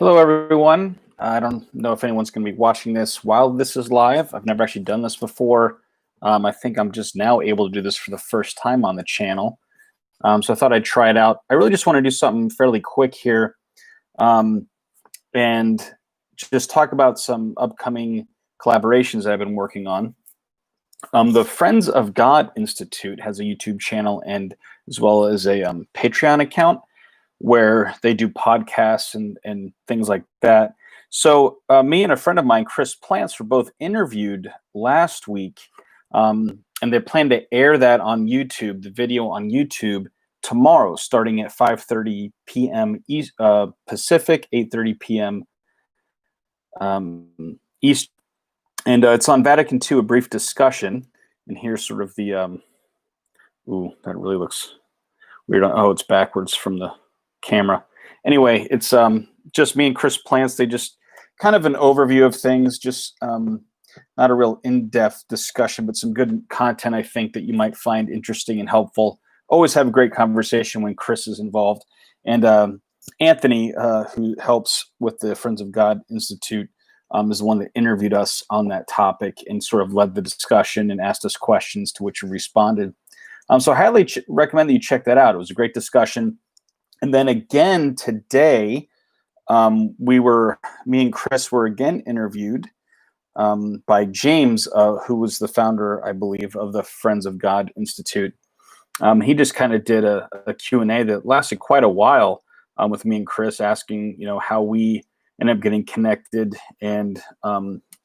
Hello, everyone. I don't know if anyone's going to be watching this while this is live. I've never actually done this before. I think I'm just now able to do this for the first time on the channel. So I thought I'd try it out. I really just want to do something fairly quick here and just talk about some upcoming collaborations that I've been working on. The Friends of God Institute has a YouTube channel and as well as a Patreon account where they do podcasts and things like that. So me and a friend of mine, Chris Plants, were both interviewed last week, and they plan to air that on YouTube, the video on YouTube, tomorrow, starting at 5:30 p.m. Pacific, 8:30 p.m. East. And it's on Vatican II, a brief discussion. And here's sort of the, ooh, that really looks weird. Oh, it's backwards from the camera. Anyway, it's just me and Chris Plants. They just kind of an overview of things, just not a real in-depth discussion, but some good content I think that you might find interesting and helpful. Always have a great conversation when Chris is involved. And Anthony, who helps with the Friends of God Institute, is the one that interviewed us on that topic and sort of led the discussion and asked us questions to which we responded. So I highly recommend that you check that out. It was a great discussion. And then again today, me and Chris were again interviewed by James, who was the founder, I believe, of the Friends of God Institute. He just kind of did a Q&A that lasted quite a while with me and Chris, asking, how we ended up getting connected and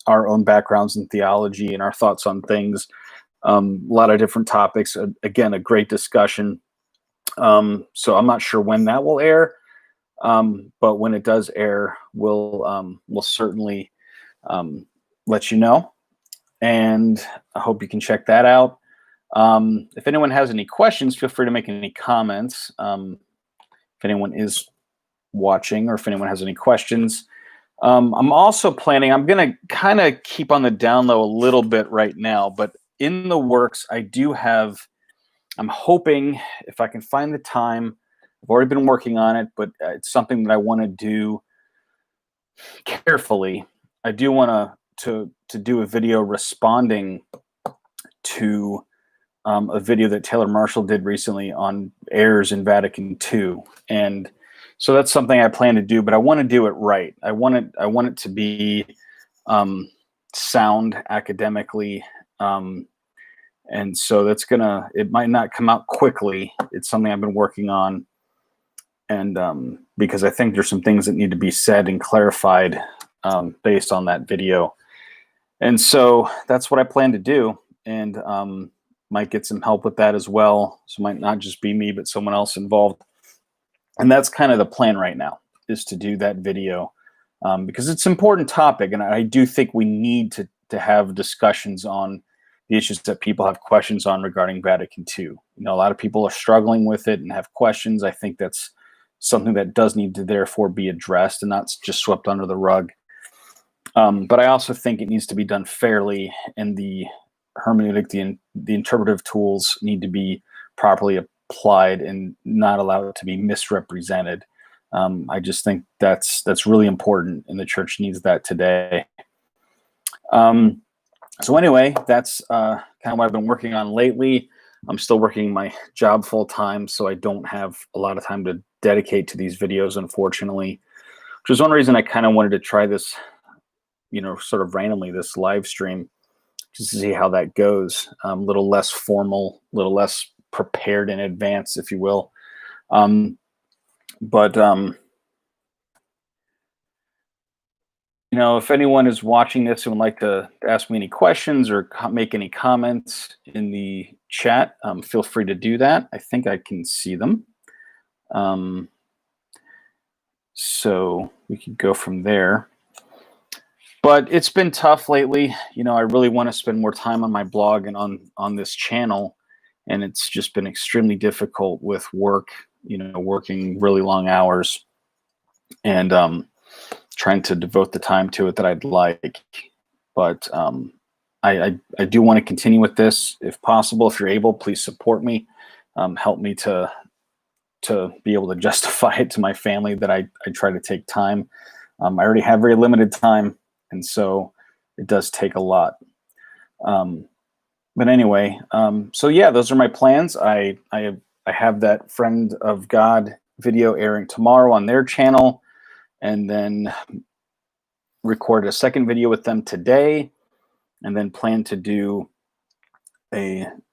our own backgrounds in theology and our thoughts on things. A lot of different topics. Again, a great discussion. So I'm not sure when that will air, but when it does air, we'll certainly let you know. And I hope you can check that out. If anyone has any questions, feel free to make any comments. If anyone is watching or if anyone has any questions. I'm also planning, I'm going to kind of keep on the down low a little bit right now, but in the works, I'm hoping if I can find the time, I've already been working on it, but it's something that I want to do carefully. I do want to do a video responding to a video that Taylor Marshall did recently on errors in Vatican II. And so that's something I plan to do, but I want to do it right. I want it to be sound academically. And so it might not come out quickly. It's something I've been working on. And because I think there's some things that need to be said and clarified based on that video. And so that's what I plan to do. And might get some help with that as well. So it might not just be me, but someone else involved. And that's kind of the plan right now, is to do that video because it's an important topic. And I do think we need to have discussions on the issues that people have questions on regarding Vatican II. A lot of people are struggling with it and have questions. I think that's something that does need to therefore be addressed and not just swept under the rug. But I also think it needs to be done fairly, and the hermeneutic, the interpretive tools need to be properly applied and not allowed to be misrepresented. I just think that's really important, and the church needs that today. So anyway, that's kind of what I've been working on lately. I'm still working my job full time, so I don't have a lot of time to dedicate to these videos, unfortunately, which is one reason I kind of wanted to try this, sort of randomly, this live stream, just to see how that goes. A little less formal, a little less prepared in advance, if you will. If anyone is watching this and would like to ask me any questions or make any comments in the chat, feel free to do that. I think I can see them. So we could go from there. But it's been tough lately. I really want to spend more time on my blog and on this channel. And it's just been extremely difficult with work, working really long hours and trying to devote the time to it that I'd like. But I do want to continue with this. If possible, if you're able, please support me. Help me to be able to justify it to my family that I try to take time I already have very limited time, and so it does take a lot. But anyway, so yeah, those are my plans. I have that Friend of God video airing tomorrow on their channel, and then record a second video with them today, and then plan to do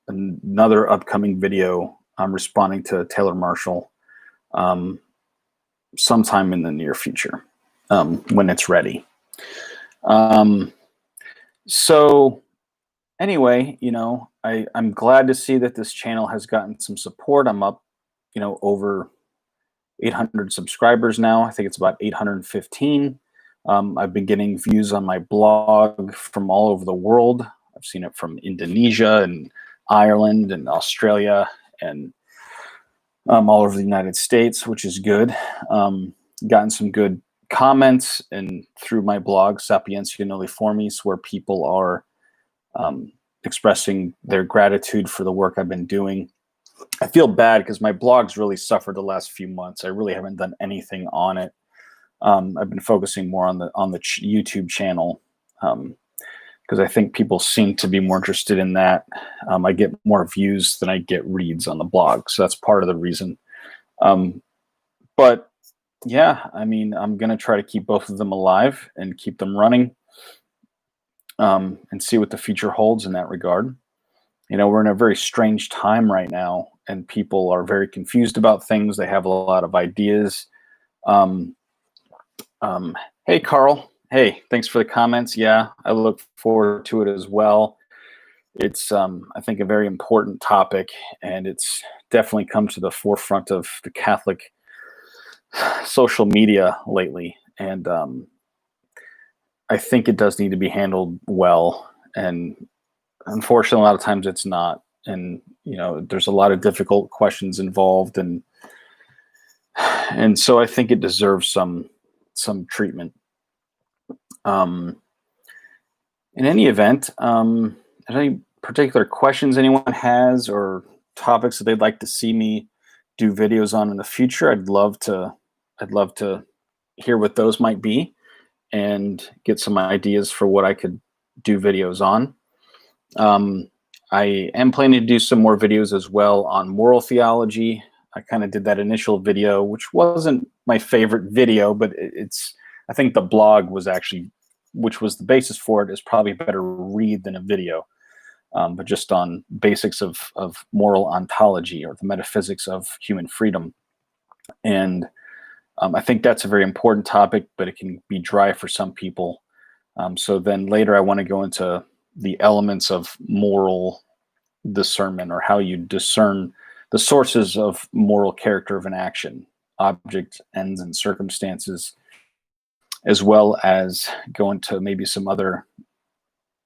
another upcoming video responding to Taylor Marshall sometime in the near future when it's ready. So anyway, I'm glad to see that this channel has gotten some support. I'm up, over 800 subscribers now. I think it's about 815. I've been getting views on my blog from all over the world. I've seen it from Indonesia and Ireland and Australia and all over the United States, which is good. Gotten some good comments and through my blog, Sapientia Nulliformis, where people are expressing their gratitude for the work I've been doing. I feel bad because my blog's really suffered the last few months. I really haven't done anything on it. I've been focusing more on the YouTube channel because I think people seem to be more interested in that. I get more views than I get reads on the blog, so that's part of the reason. But yeah, I mean, I'm going to try to keep both of them alive and keep them running and see what the future holds in that regard. We're in a very strange time right now, and people are very confused about things. They have a lot of ideas. Hey, Carl. Hey, thanks for the comments. Yeah, I look forward to it as well. It's, I think, a very important topic, and it's definitely come to the forefront of the Catholic social media lately. And I think it does need to be handled well. And unfortunately, a lot of times it's not. And, there's a lot of difficult questions involved. And so I think it deserves some treatment. In any event, any particular questions anyone has or topics that they'd like to see me do videos on in the future, I'd love to hear what those might be and get some ideas for what I could do videos on. I am planning to do some more videos as well on moral theology. I kind of did that initial video, which wasn't my favorite video, but I think the blog was actually, which was the basis for it, is probably a better read than a video. But just on basics of moral ontology, or the metaphysics of human freedom. And I think that's a very important topic, but it can be dry for some people. So then later I want to go into the elements of moral discernment, or how you discern the sources of moral character of an action, object, ends, and circumstances, as well as go into maybe some other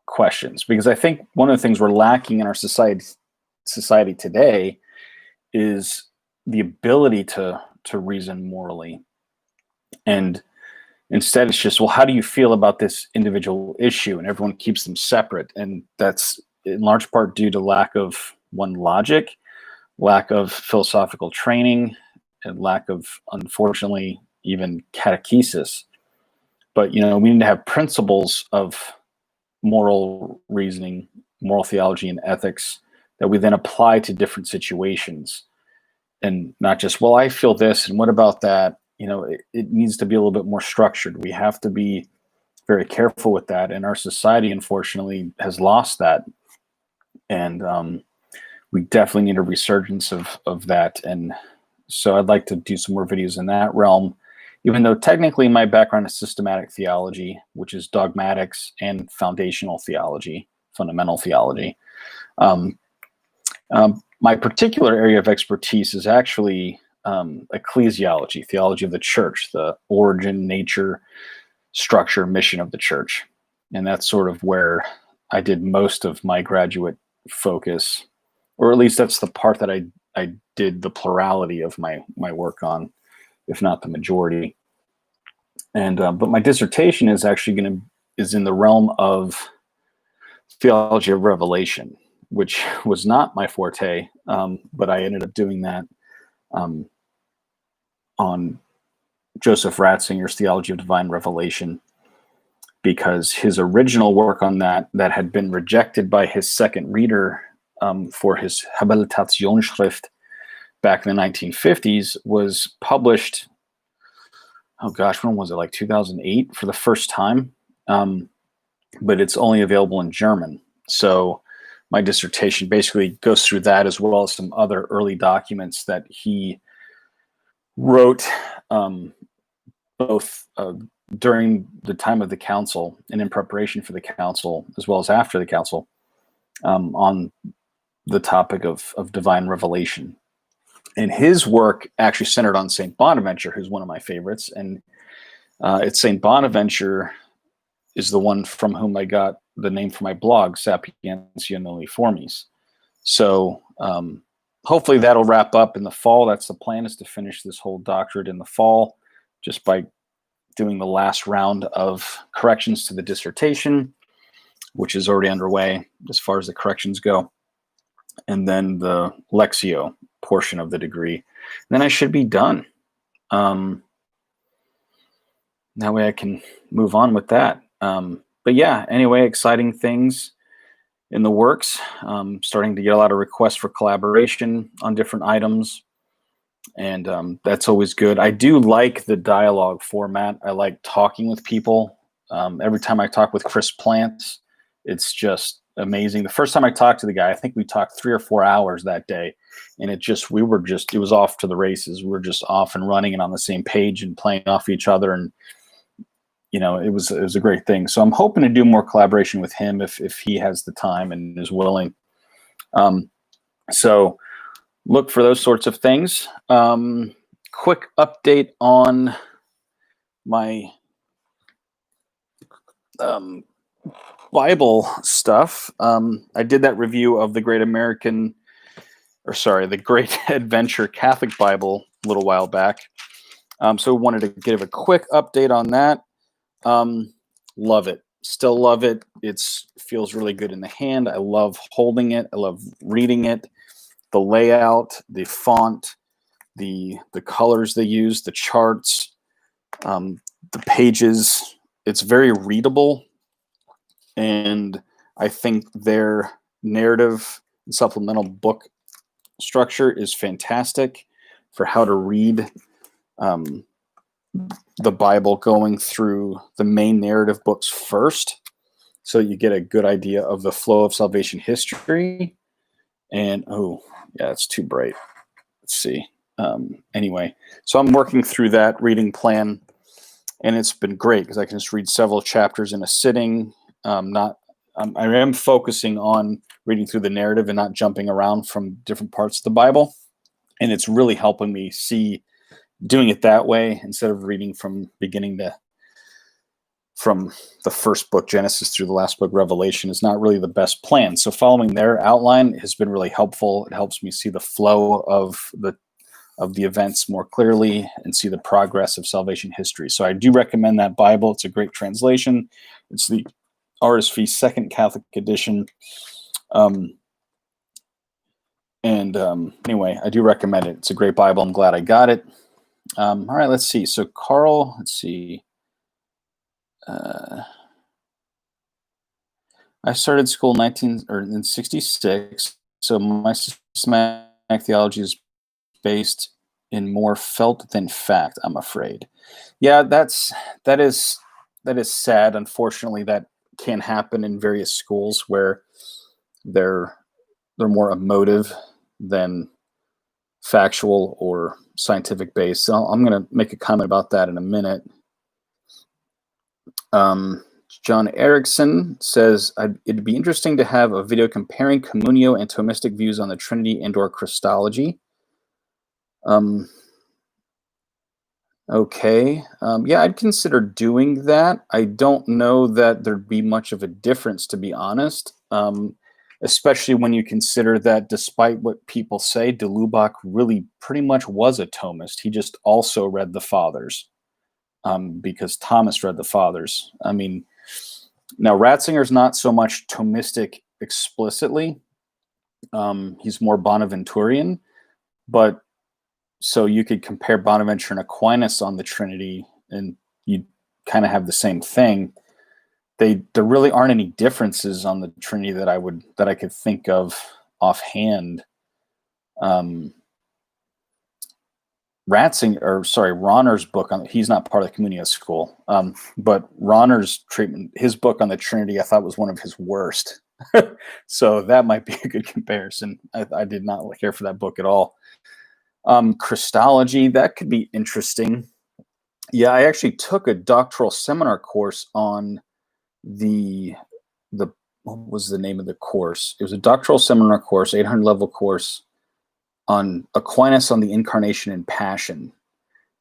questions. Because I think one of the things we're lacking in our society today is the ability to reason morally. And instead it's just, well, how do you feel about this individual issue? And everyone keeps them separate. And that's in large part due to lack of logic, lack of philosophical training, and lack of, unfortunately, even catechesis. But, we need to have principles of moral reasoning, moral theology, and ethics that we then apply to different situations. And not just, well, I feel this, and what about that? It needs to be a little bit more structured. We have to be very careful with that. And our society, unfortunately, has lost that. And we definitely need a resurgence of that. And so I'd like to do some more videos in that realm, even though technically my background is systematic theology, which is dogmatics and foundational theology, fundamental theology. My particular area of expertise is actually ecclesiology, theology of the church, the origin, nature, structure, mission of the church. And that's sort of where I did most of my graduate focus, or at least that's the part that I did the plurality of my work on, if not the majority. And but my dissertation is actually is in the realm of theology of revelation, which was not my forte, but I ended up doing that on Joseph Ratzinger's Theology of Divine Revelation, because his original work on that had been rejected by his second reader for his Habilitationsschrift back in the 1950s was published, oh gosh, when was it, like 2008 for the first time? But it's only available in German. So my dissertation basically goes through that, as well as some other early documents that he wrote both during the time of the council and in preparation for the council, as well as after the council, on the topic of divine revelation. And his work actually centered on St. Bonaventure, who's one of my favorites. And it's St. Bonaventure is the one from whom I got the name for my blog, Sapientia Nulli Formis. So hopefully that'll wrap up in the fall. That's the plan, is to finish this whole doctorate in the fall, just by doing the last round of corrections to the dissertation, which is already underway as far as the corrections go, and then the Lectio portion of the degree. And then I should be done. That way I can move on with that. But yeah, anyway, exciting things in the works. Starting to get a lot of requests for collaboration on different items. And that's always good. I do like the dialogue format. I like talking with people. Every time I talk with Chris Plants, it's just amazing. The first time I talked to the guy, I think we talked 3 or 4 hours that day. And it was off to the races. We were just off and running and on the same page and playing off each other. And, it was a great thing. So I'm hoping to do more collaboration with him if he has the time and is willing. So look for those sorts of things. Quick update on my Bible stuff. I did that review of the Great Adventure Catholic Bible a little while back. So wanted to give a quick update on that. Love it. Still love it. It feels really good in the hand. I love holding it. I love reading it. The layout, the font, the colors they use, the charts, the pages. It's very readable. And I think their narrative and supplemental book structure is fantastic for how to read the Bible, going through the main narrative books first, so you get a good idea of the flow of salvation history. And it's too bright. Let's see. Anyway, so I'm working through that reading plan, and it's been great because I can just read several chapters in a sitting. I am focusing on reading through the narrative and not jumping around from different parts of the Bible, and it's really helping me see doing it that way instead of reading from the first book, Genesis, through the last book, Revelation, is not really the best plan. So following their outline has been really helpful. It helps me see the flow of the events more clearly and see the progress of salvation history. So I do recommend that Bible. It's a great translation. It's the RSV Second Catholic Edition. Anyway, I do recommend it. It's a great Bible. I'm glad I got it. All right, let's see. So Carl, let's see. I started school in 66. So my systematic theology is based in more felt than fact, I'm afraid. Yeah, that is sad. Unfortunately, that can happen in various schools where they're more emotive than factual or scientific based. So I'm going to make a comment about that in a minute. John Erickson says, it'd be interesting to have a video comparing Communio and Thomistic views on the Trinity and/or Christology. Okay. Yeah, I'd consider doing that. I don't know that there'd be much of a difference, to be honest. Especially when you consider that despite what people say, de Lubac really pretty much was a Thomist. He just also read the Fathers, because Thomas read the Fathers. I mean, now Ratzinger's not so much Thomistic explicitly. He's more Bonaventurian, but so you could compare Bonaventure and Aquinas on the Trinity, and you kind of have the same thing. There really aren't any differences on the Trinity that I could think of offhand. Ronner's book he's not part of the Communio school, but Ronner's treatment, his book on the Trinity, I thought was one of his worst. So that might be a good comparison. I did not care for that book at all. Christology, that could be interesting. Yeah, I actually took a doctoral seminar course on the what was the name of the course? It was a doctoral seminar course, 800 level course on Aquinas on the Incarnation and Passion.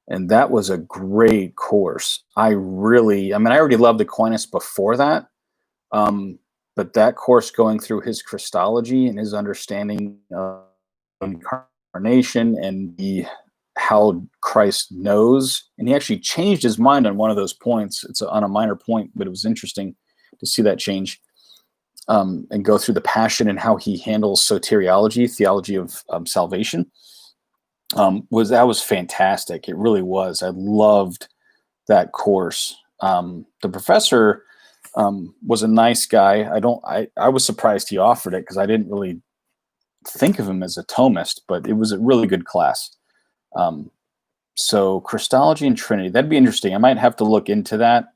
And that was a great course. I already loved Aquinas before that. But that course going through his Christology and his understanding of incarnation and how Christ knows, and he actually changed his mind on one of those points. It's on a minor point, but it was interesting to see that change, and go through the Passion and how he handles soteriology, theology of salvation. Was fantastic. It really was. I loved that course. The professor was a nice guy. I was surprised he offered it because I didn't really think of him as a Thomist, but it was a really good class. So Christology and Trinity, that'd be interesting. I might have to look into that.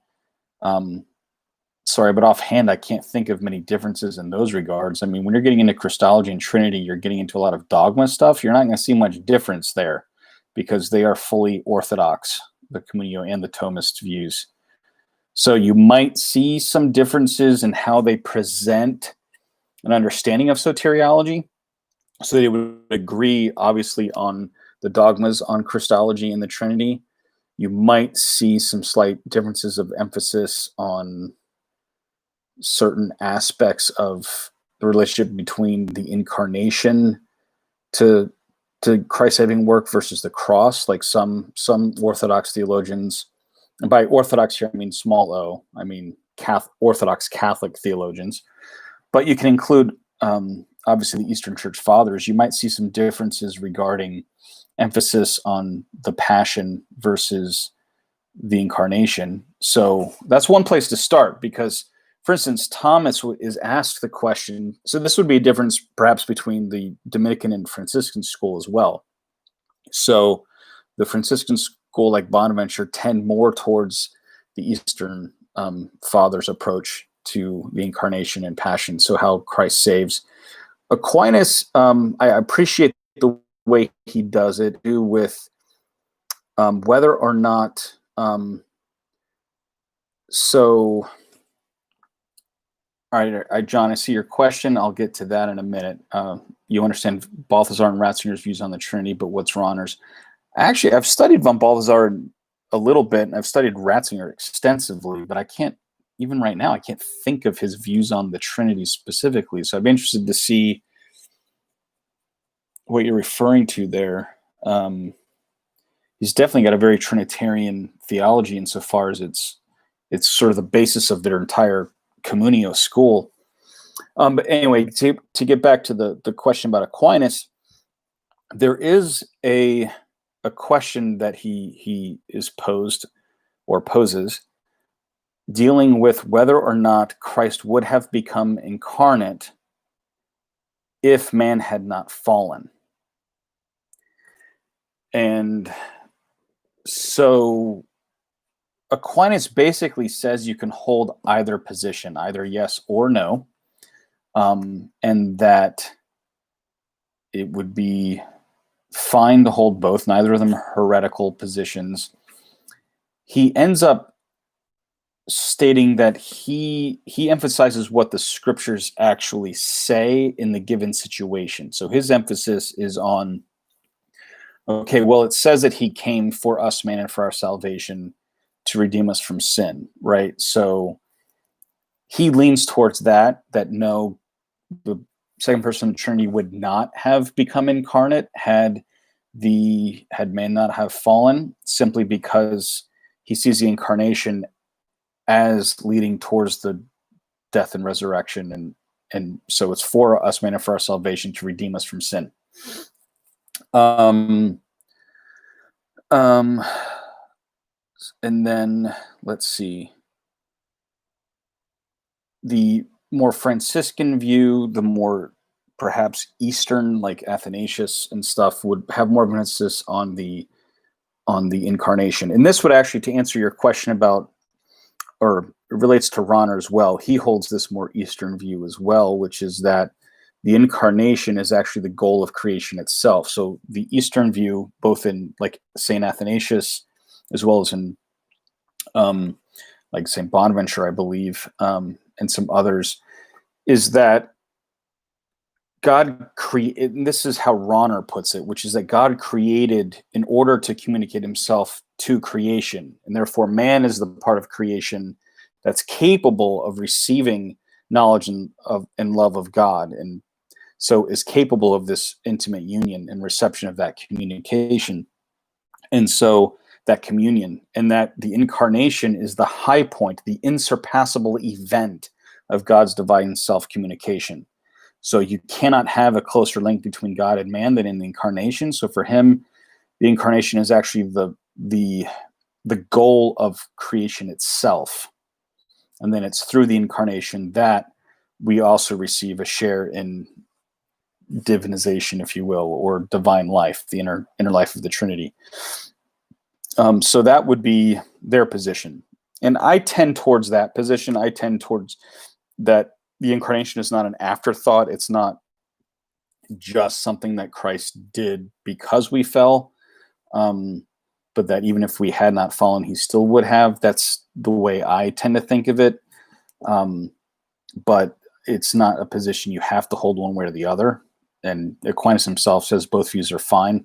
Sorry, but offhand, I can't think of many differences in those regards. I mean, when you're getting into Christology and Trinity, you're getting into a lot of dogma stuff. You're not going to see much difference there because they are fully orthodox, the Communio and the Thomist views. So you might see some differences in how they present an understanding of soteriology. So they would agree, obviously, on the dogmas on Christology and the Trinity. You might see some slight differences of emphasis on certain aspects of the relationship between the incarnation to Christ's saving work versus the cross. Like some Orthodox theologians, and by Orthodox here I mean small o, I mean Orthodox Catholic theologians, but you can include obviously the Eastern Church Fathers. You might see some differences regarding emphasis on the Passion versus the incarnation. So that's one place to start, because for instance, Thomas is asked the question, so this would be a difference perhaps between the Dominican and Franciscan school as well. So the Franciscan school, like Bonaventure, tend more towards the Eastern Fathers' approach to the incarnation and Passion, so how Christ saves. Aquinas, I appreciate the way he does it, with whether or not, all right, John, I see your question. I'll get to that in a minute. You understand Balthasar and Ratzinger's views on the Trinity, but what's Ronner's? Actually, I've studied von Balthasar a little bit, and I've studied Ratzinger extensively, but I can't, even right now, I can't think of his views on the Trinity specifically. So I'd be interested to see what you're referring to there. He's definitely got a very Trinitarian theology insofar as it's sort of the basis of their entire Communio school. But anyway, to get back to the question about Aquinas, there is a question that he is posed or poses, dealing with whether or not Christ would have become incarnate if man had not fallen. And so Aquinas basically says you can hold either position, either yes or no, and that it would be fine to hold both. Neither of them are heretical positions. He ends up stating that he emphasizes what the scriptures actually say in the given situation. So his emphasis is on, okay, well, it says that he came for us, man, and for our salvation, to redeem us from sin, right? So he leans towards that no, the second person of the Trinity would not have become incarnate had man not have fallen, simply because he sees the incarnation as leading towards the death and resurrection, and so it's for us, man, and for our salvation, to redeem us from sin. Um, and then let's see. The more Franciscan view, the more perhaps Eastern, like Athanasius and stuff, would have more of an emphasis on the incarnation. And this would actually, to answer your question about, or it relates to Rahner as well, he holds this more Eastern view as well, which is that the incarnation is actually the goal of creation itself. So the Eastern view, both in like Saint Athanasius, as well as in like Saint Bonaventure, I believe, and some others, is that God created, and this is how Rahner puts it, which is that God created in order to communicate himself to creation. And therefore, man is the part of creation that's capable of receiving knowledge and love of God. And so is capable of this intimate union and reception of that communication. And so that communion, and that the incarnation is the high point, the insurpassable event of God's divine self-communication. So you cannot have a closer link between God and man than in the incarnation. So for him, the incarnation is actually the goal of creation itself. And then it's through the incarnation that we also receive a share in divinization, if you will, or divine life, the inner life of the Trinity. So that would be their position. And I tend towards that position. I tend towards that the incarnation is not an afterthought. It's not just something that Christ did because we fell, but that even if we had not fallen, he still would have. That's the way I tend to think of it. But it's not a position you have to hold one way or the other. And Aquinas himself says both views are fine,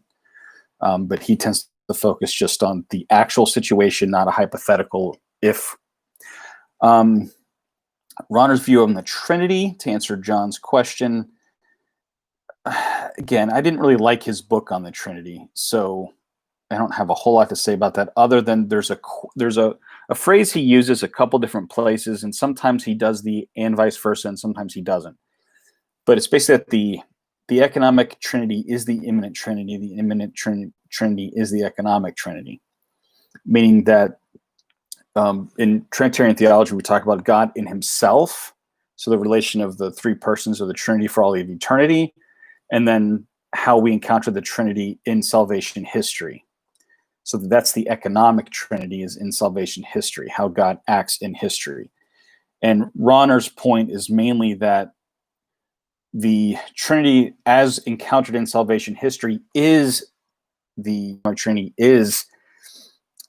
but he tends to focus just on the actual situation, not a hypothetical if. Rahner's view on the Trinity, to answer John's question. Again, I didn't really like his book on the Trinity, so I don't have a whole lot to say about that, other than there's a phrase he uses a couple different places, and sometimes he does the and vice versa, and sometimes he doesn't. But it's basically that the economic Trinity is the immanent Trinity, the immanent Trinity is the economic Trinity, meaning that in Trinitarian theology, we talk about God in himself, so the relation of the three persons of the Trinity for all of eternity, and then how we encounter the Trinity in salvation history. So that's the economic Trinity, is in salvation history, how God acts in history. And Rahner's point is mainly that the Trinity as encountered in salvation history is the Trinity, is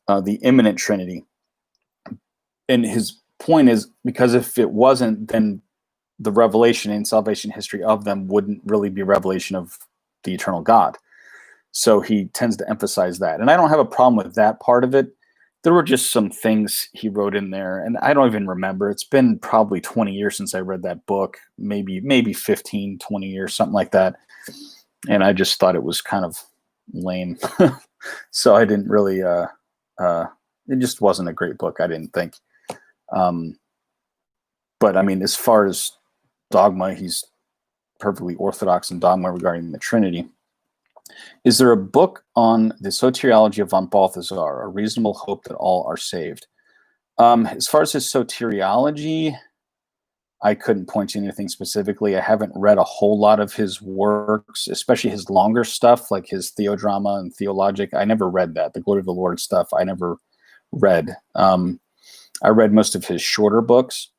the immanent Trinity. And his point is, because if it wasn't, then the revelation in salvation history of them wouldn't really be a revelation of the eternal God. So he tends to emphasize that. And I don't have a problem with that part of it. There were just some things he wrote in there, and I don't even remember. It's been probably 20 years since I read that book, maybe 15, 20 years, something like that. And I just thought it was kind of lame. So I didn't really, it just wasn't a great book, I didn't think. But I mean, as far as dogma, he's perfectly orthodox in dogma regarding the Trinity. Is there a book on the soteriology of von Balthasar, A Reasonable Hope That All Are Saved? As far as his soteriology, I couldn't point to anything specifically. I haven't read a whole lot of his works, especially his longer stuff, like his Theodrama and Theologic. I never read that. The Glory of the Lord stuff, I never read. I read most of his shorter books.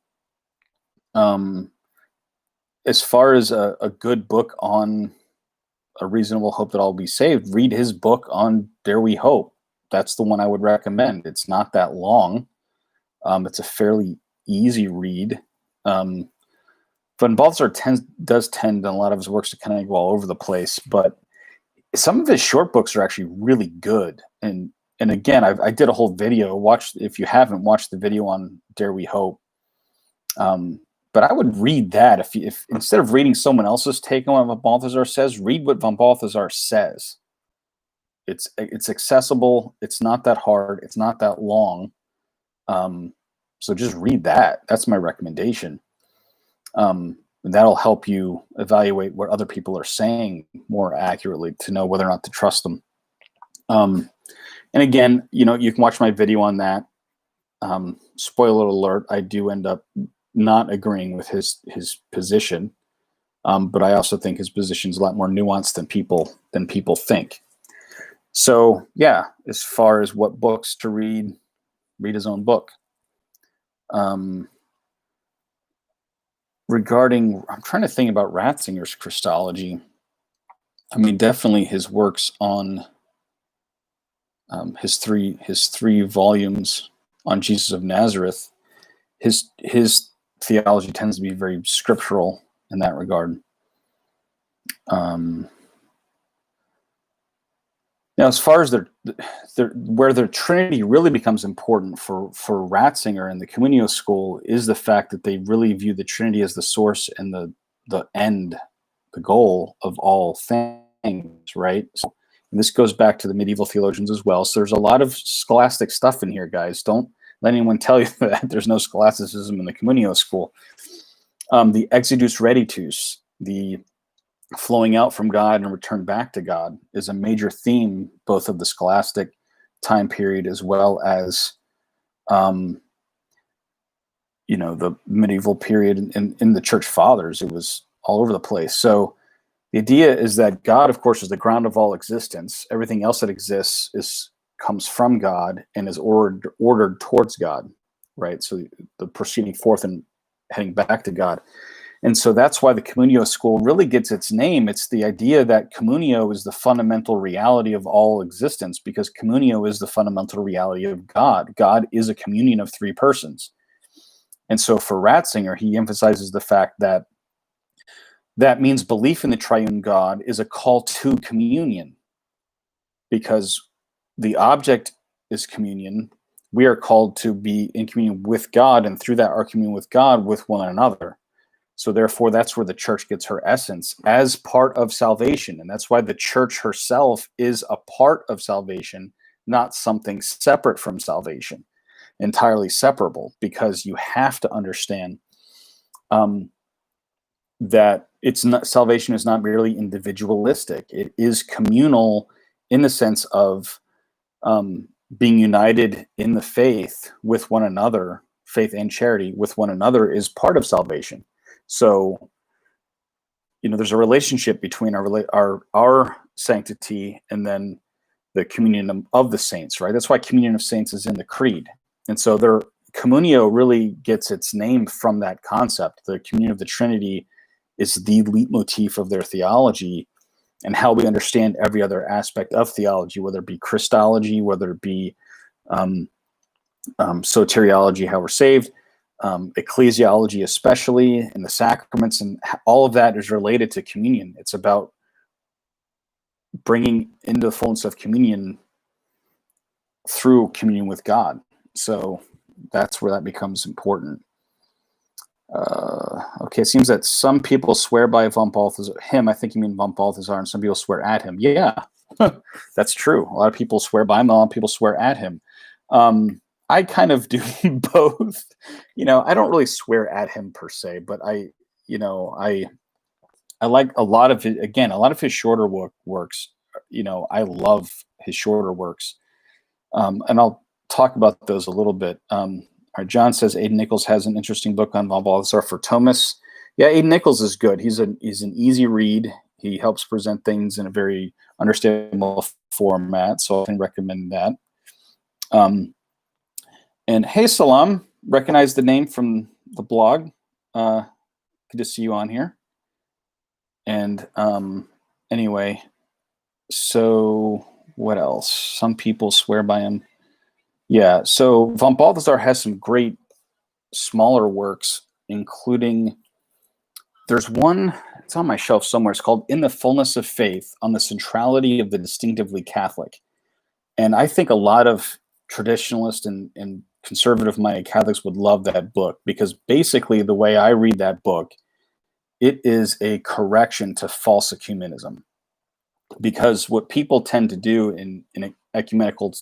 As far as a good book on A Reasonable Hope That All Be Saved, read his book on Dare We Hope. That's the one I would recommend. It's not that long. It's a fairly easy read. Von Balthasar does tend in a lot of his works to kind of go all over the place, but some of his short books are actually really good. And again, I did a whole video. If you haven't watched the video on Dare We Hope. But I would read that if instead of reading someone else's take on what von Balthasar says, read what von Balthasar says. It's accessible. It's not that hard. It's not that long. So just read that. That's my recommendation. And that'll help you evaluate what other people are saying more accurately to know whether or not to trust them. And again, you can watch my video on that. Spoiler alert, I do end up not agreeing with his position, but I also think his position is a lot more nuanced than people think. So yeah, as far as what books to read his own book. Regarding, I'm trying to think about Ratzinger's Christology. I mean, definitely his works on his three volumes on Jesus of Nazareth. His theology tends to be very scriptural in that regard. Now, as far as where the Trinity really becomes important for Ratzinger and the Communio school is the fact that they really view the Trinity as the source and the end, the goal of all things, right? So, and this goes back to the medieval theologians as well. So there's a lot of scholastic stuff in here, guys. Don't let anyone tell you that there's no scholasticism in the Communio school. The exodus reditus, the flowing out from God and return back to God, is a major theme both of the scholastic time period as well as the medieval period in the church fathers. It was all over the place. So the idea is that God, of course, is the ground of all existence. Everything else that exists comes from God and is ordered towards God, right? So the proceeding forth and heading back to God. And so that's why the Communio school really gets its name. It's the idea that Communio is the fundamental reality of all existence, because Communio is the fundamental reality of God. God is a communion of three persons. And so for Ratzinger, he emphasizes the fact that that means belief in the triune God is a call to communion, because the object is communion. We are called to be in communion with God, and through that, our communion with God with one another. So therefore, that's where the church gets her essence as part of salvation. And that's why the church herself is a part of salvation, not something separate from salvation, entirely separable, because you have to understand that salvation is not merely individualistic. It is communal in the sense of being united in the faith with one another. Faith and charity with one another is part of salvation. So, there's a relationship between our sanctity and then the communion of the saints, right? That's why communion of saints is in the creed. And so Communio really gets its name from that concept. The communion of the Trinity is the leitmotif of their theology and how we understand every other aspect of theology, whether it be Christology, whether it be soteriology, how we're saved, ecclesiology, especially in the sacraments, and all of that is related to communion. It's about bringing into the fullness of communion through communion with God. So that's where that becomes important. Okay, it seems that some people swear by von Balthasar. I think you mean von Balthasar, and some people swear at him. Yeah, that's true. A lot of people swear by him. A lot of people swear at him. I kind of do both. I don't really swear at him per se, but I like a lot of it. Again, a lot of his shorter works. I love his shorter works, and I'll talk about those a little bit. John says Aidan Nichols has an interesting book on von Balthasar for Thomas. Yeah, Aidan Nichols is good. He's an easy read. He helps present things in a very understandable format, so I can recommend that. And hey, Salam, recognize the name from the blog. Good to see you on here. And anyway, so what else? Some people swear by him. Yeah, so von Balthasar has some great smaller works, including, there's one, it's on my shelf somewhere. It's called In the Fullness of Faith, on the Centrality of the Distinctively Catholic. And I think a lot of traditionalists and conservative-minded Catholics would love that book, because basically the way I read that book, it is a correction to false ecumenism. Because what people tend to do in ecumenical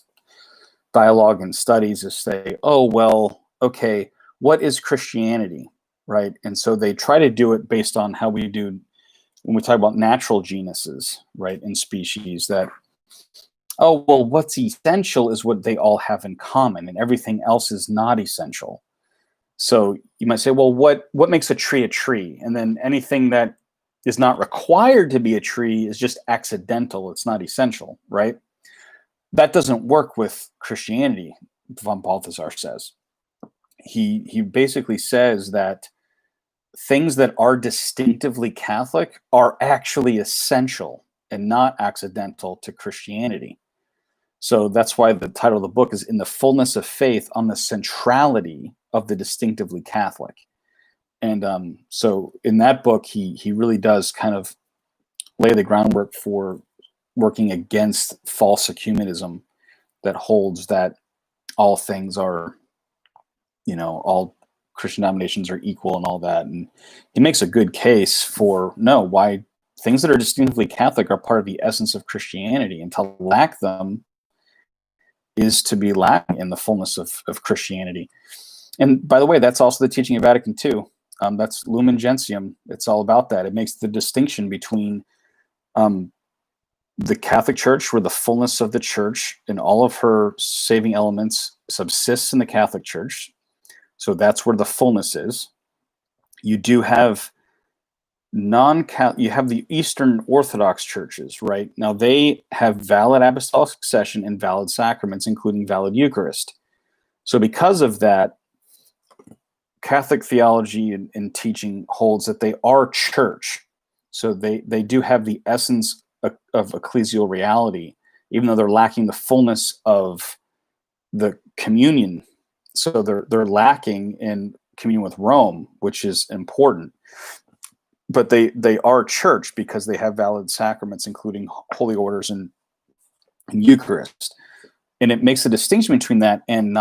dialogue and studies is say, oh, well, okay, what is Christianity, right? And so they try to do it based on how we do when we talk about natural genuses, right, in species, that oh, well, what's essential is what they all have in common, and everything else is not essential. So you might say, well, what makes a tree? And then anything that is not required to be a tree is just accidental. It's not essential, right? That doesn't work with Christianity, von Balthasar says. He basically says that things that are distinctively Catholic are actually essential and not accidental to Christianity. So that's why the title of the book is In the Fullness of Faith on the Centrality of the Distinctively Catholic. And so in that book, he really does kind of lay the groundwork for working against false ecumenism that holds that all things are, all Christian denominations are equal and all that. And he makes a good case for why things that are distinctively Catholic are part of the essence of Christianity, and to lack them is to be lacking in the fullness of Christianity. And by the way, that's also the teaching of Vatican II. That's Lumen Gentium. It's all about that. It makes the distinction between the Catholic Church, where the fullness of the Church and all of her saving elements subsists in the Catholic Church. So that's where the fullness is. You do have you have the Eastern Orthodox churches, right? Now they have valid apostolic succession and valid sacraments, including valid Eucharist. So because of that, Catholic theology and teaching holds that they are church. So they do have the essence of ecclesial reality, even though they're lacking the fullness of the communion. So they're lacking in communion with Rome, which is important. But they are church because they have valid sacraments, including holy orders and Eucharist. And it makes a distinction between that and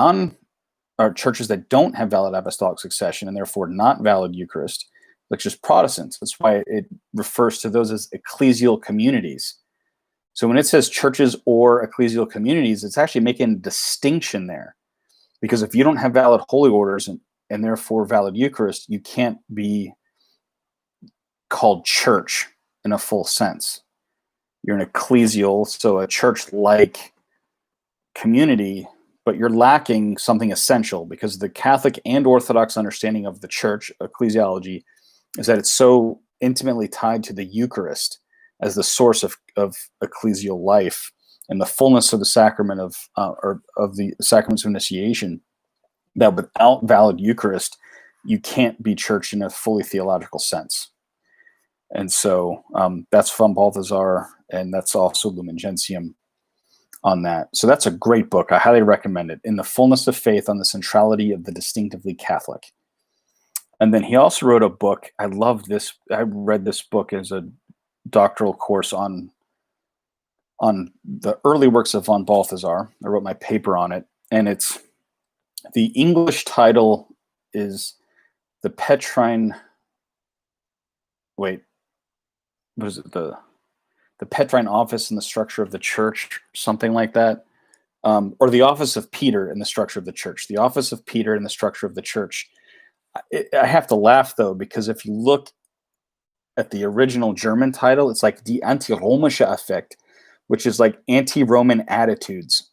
churches that don't have valid apostolic succession and therefore not valid Eucharist, like just Protestants. That's why it refers to those as ecclesial communities. So when it says churches or ecclesial communities, it's actually making a distinction there. Because if you don't have valid holy orders and therefore valid Eucharist, you can't be called church in a full sense. You're an ecclesial, so a church-like community, but you're lacking something essential, because the Catholic and Orthodox understanding of the church, ecclesiology, is that it's so intimately tied to the Eucharist as the source of ecclesial life and the fullness of the sacrament of the sacraments of initiation, that without valid Eucharist, you can't be church in a fully theological sense. And so that's von Balthasar, and that's also Lumen Gentium on that. So that's a great book. I highly recommend it. In the Fullness of Faith on the Centrality of the Distinctively Catholic. And then he also wrote a book. I love this. I read this book as a doctoral course on the early works of von Balthasar. I wrote my paper on it. And the English title is The Petrine Office in the Structure of the Church, something like that. Or the Office of Peter in the Structure of the Church. The Office of Peter in the Structure of the Church. I have to laugh, though, because if you look at the original German title, it's like Die Antiromische Affekt, which is like anti-Roman attitudes.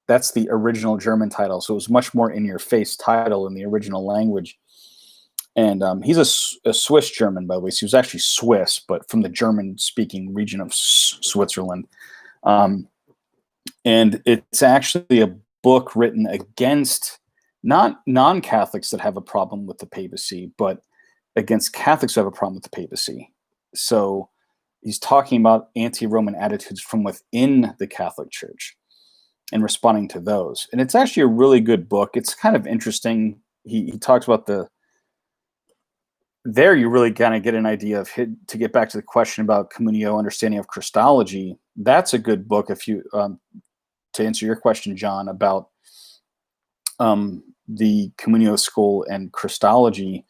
That's the original German title. So it was much more in-your-face title in the original language. And he's a Swiss German, by the way. So he was actually Swiss, but from the German-speaking region of Switzerland. And it's actually a book written against not non-Catholics that have a problem with the papacy, but against Catholics who have a problem with the papacy. So he's talking about anti-Roman attitudes from within the Catholic Church and responding to those. And it's actually a really good book. It's kind of interesting. He talks about there you really kind of get an idea of, to get back to the question about communio, understanding of Christology. That's a good book if you to answer your question, John, about the communio school and Christology.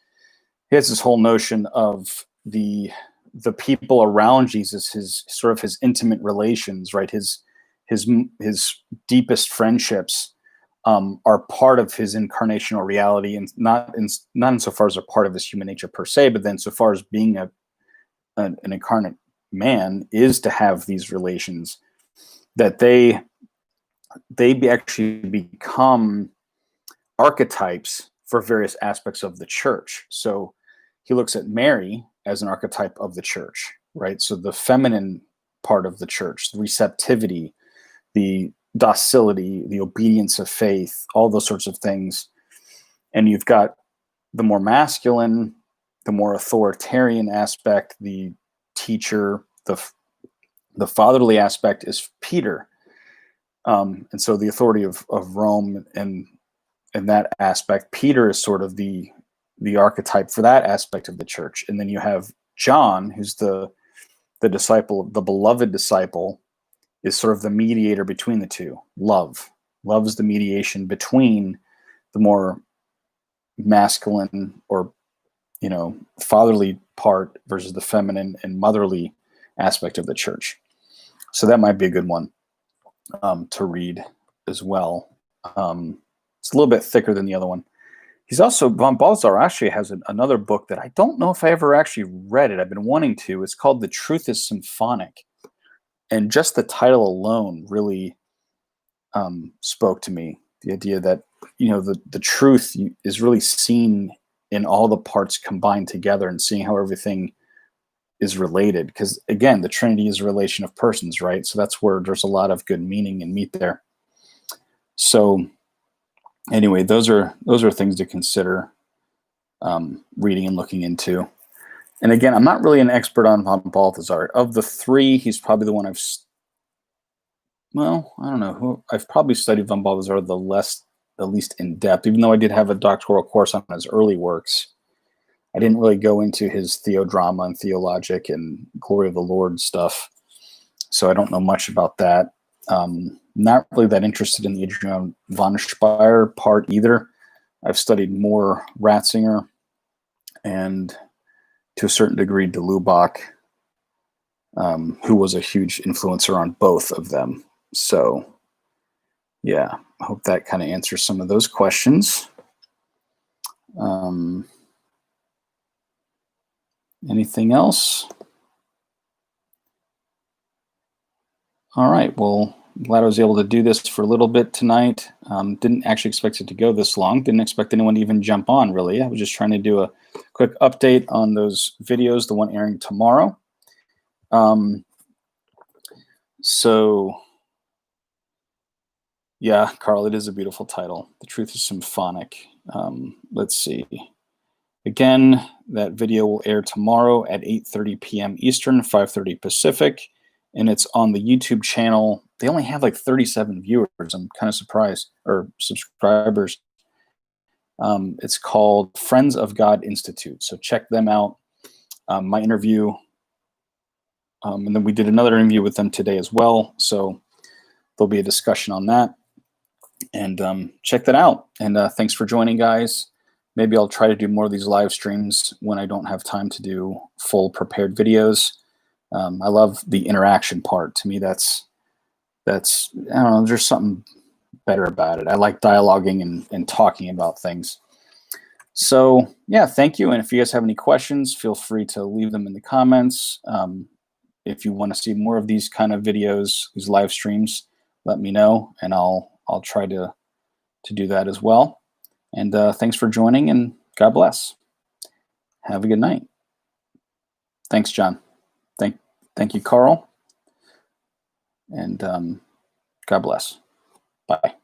He has this whole notion of the people around Jesus, his intimate relations, right? His deepest friendships are part of his incarnational reality, and not insofar as they're part of his human nature per se, but then so far as being an incarnate man is to have these relations, that they actually become archetypes for various aspects of the church. So he looks at Mary as an archetype of the church, right? So the feminine part of the church, the receptivity, the docility, the obedience of faith, all those sorts of things. And you've got the more masculine, the more authoritarian aspect, the teacher, the fatherly aspect is Peter. And so the authority of Rome and that aspect, Peter is sort of the archetype for that aspect of the church. And then you have John, who's the disciple, the beloved disciple, is sort of the mediator between the two. Love is the mediation between the more masculine or fatherly part versus the feminine and motherly aspect of the church. So that might be a good one to read as well. It's a little bit thicker than the other one. He's also, von Balthasar actually has another book that I don't know if I ever actually read it. I've been wanting to. It's called The Truth is Symphonic. And just the title alone really spoke to me. The idea that, the truth is really seen in all the parts combined together and seeing how everything is related. Because again, the Trinity is a relation of persons, right? So that's where there's a lot of good meaning and meat there. So anyway, those are things to consider reading and looking into. And again, I'm not really an expert on von Balthasar. Of the three, he's probably the one I don't know. I've probably studied von Balthasar the least in depth, even though I did have a doctoral course on his early works. I didn't really go into his theodrama and theologic and glory of the Lord stuff. So I don't know much about that. Not really that interested in the Adrian von Speyer part either. I've studied more Ratzinger and to a certain degree de Lubac, who was a huge influencer on both of them. So yeah, I hope that kind of answers some of those questions. Anything else? All right, well, I'm glad I was able to do this for a little bit tonight. Didn't actually expect it to go this long. Didn't expect anyone to even jump on, really. I was just trying to do a quick update on those videos, the one airing tomorrow. So, yeah, Carl, it is a beautiful title. The Truth is Symphonic. Let's see. Again, that video will air tomorrow at 8:30 p.m. Eastern, 5:30 Pacific, and it's on the YouTube channel. They only have like 37 viewers. I'm kind of surprised, or subscribers. It's called Friends of God Institute. So check them out. My interview, and then we did another interview with them today as well. So there'll be a discussion on that. And check that out. And thanks for joining, guys. Maybe I'll try to do more of these live streams when I don't have time to do full prepared videos. I love the interaction part. To me, that's I don't know, there's something better about it. I like dialoguing and talking about things. So yeah, thank you. And if you guys have any questions, feel free to leave them in the comments. If you want to see more of these kind of videos, these live streams, let me know, and I'll try to do that as well. And thanks for joining, and God bless. Have a good night. Thanks, John. Thank you, Carl. And God bless. Bye.